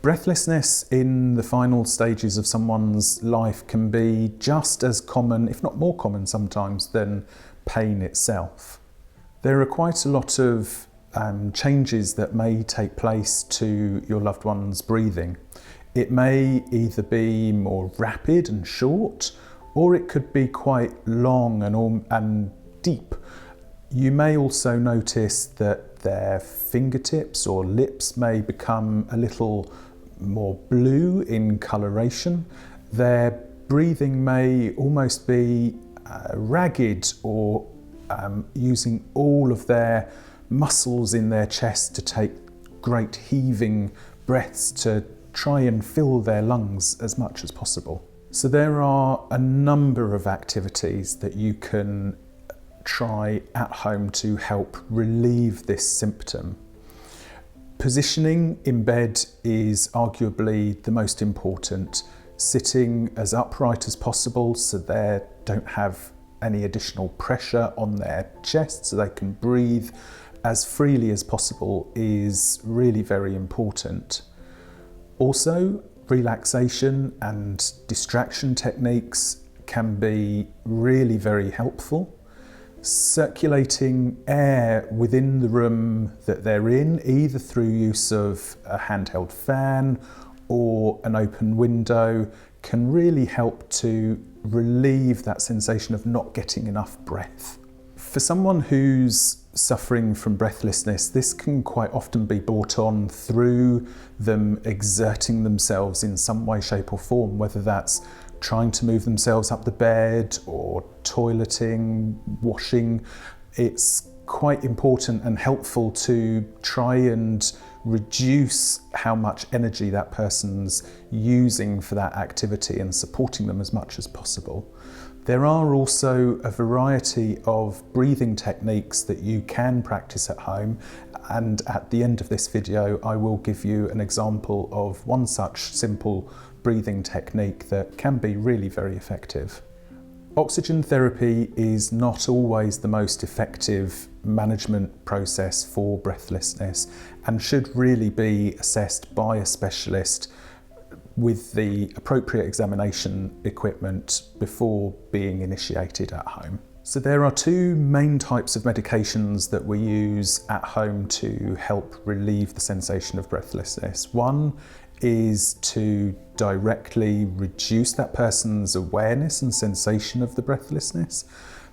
Breathlessness in the final stages of someone's life can be just as common, if not more common sometimes, than pain itself. There are quite a lot of changes that may take place to your loved one's breathing. It may either be more rapid and short, or it could be quite long and deep. You may also notice that their fingertips or lips may become a little more blue in coloration. Their breathing may almost be ragged or using all of their muscles in their chest to take great heaving breaths to try and fill their lungs as much as possible. So there are a number of activities that you can try at home to help relieve this symptom. Positioning in bed is arguably the most important. Sitting as upright as possible so they don't have any additional pressure on their chest so they can breathe as freely as possible is really very important. Also, relaxation and distraction techniques can be really very helpful. Circulating air within the room that they're in, either through use of a handheld fan or an open window, can really help to relieve that sensation of not getting enough breath. For someone who's suffering from breathlessness, this can quite often be brought on through them exerting themselves in some way, shape or form, whether that's trying to move themselves up the bed or toileting, washing. It's quite important and helpful to try and reduce how much energy that person's using for that activity and supporting them as much as possible. There are also a variety of breathing techniques that you can practice at home, and at the end of this video I will give you an example of one such simple breathing technique that can be really very effective. Oxygen therapy is not always the most effective management process for breathlessness and should really be assessed by a specialist with the appropriate examination equipment before being initiated at home. So there are two main types of medications that we use at home to help relieve the sensation of breathlessness. One is to directly reduce that person's awareness and sensation of the breathlessness.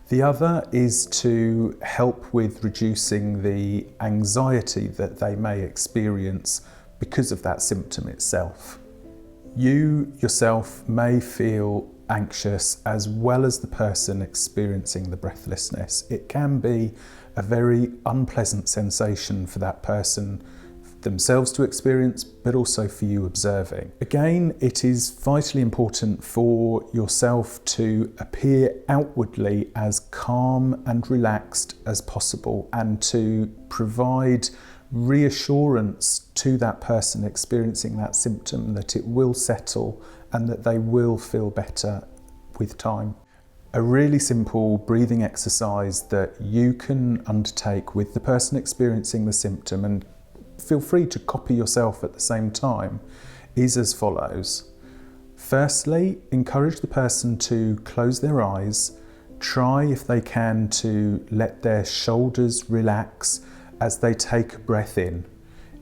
The other is to help with reducing the anxiety that they may experience because of that symptom itself. You yourself may feel anxious as well as the person experiencing the breathlessness. It can be a very unpleasant sensation for that person themselves to experience, but also for you observing. Again, it is vitally important for yourself to appear outwardly as calm and relaxed as possible and to provide reassurance to that person experiencing that symptom that it will settle and that they will feel better with time. A really simple breathing exercise that you can undertake with the person experiencing the symptom, and feel free to copy yourself at the same time, is as follows. Firstly, encourage the person to close their eyes. Try, if they can, to let their shoulders relax as they take a breath in.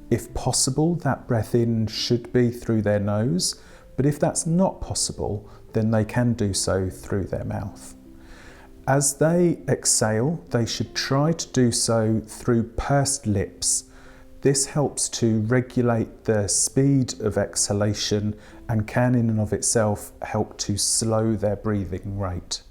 If possible, that breath in should be through their nose, but if that's not possible, then they can do so through their mouth. As they exhale, they should try to do so through pursed lips. This helps to regulate the speed of exhalation and can in and of itself help to slow their breathing rate.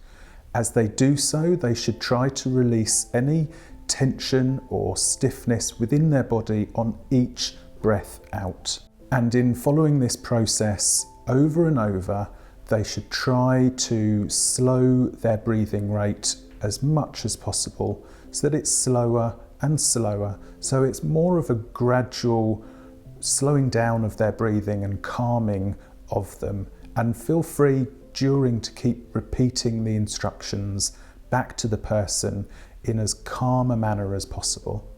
As they do so, they should try to release any tension or stiffness within their body on each breath out. And in following this process over and over, they should try to slow their breathing rate as much as possible so that it's slower and slower. So it's more of a gradual slowing down of their breathing and calming of them. And feel free during to keep repeating the instructions back to the person in as calm a manner as possible.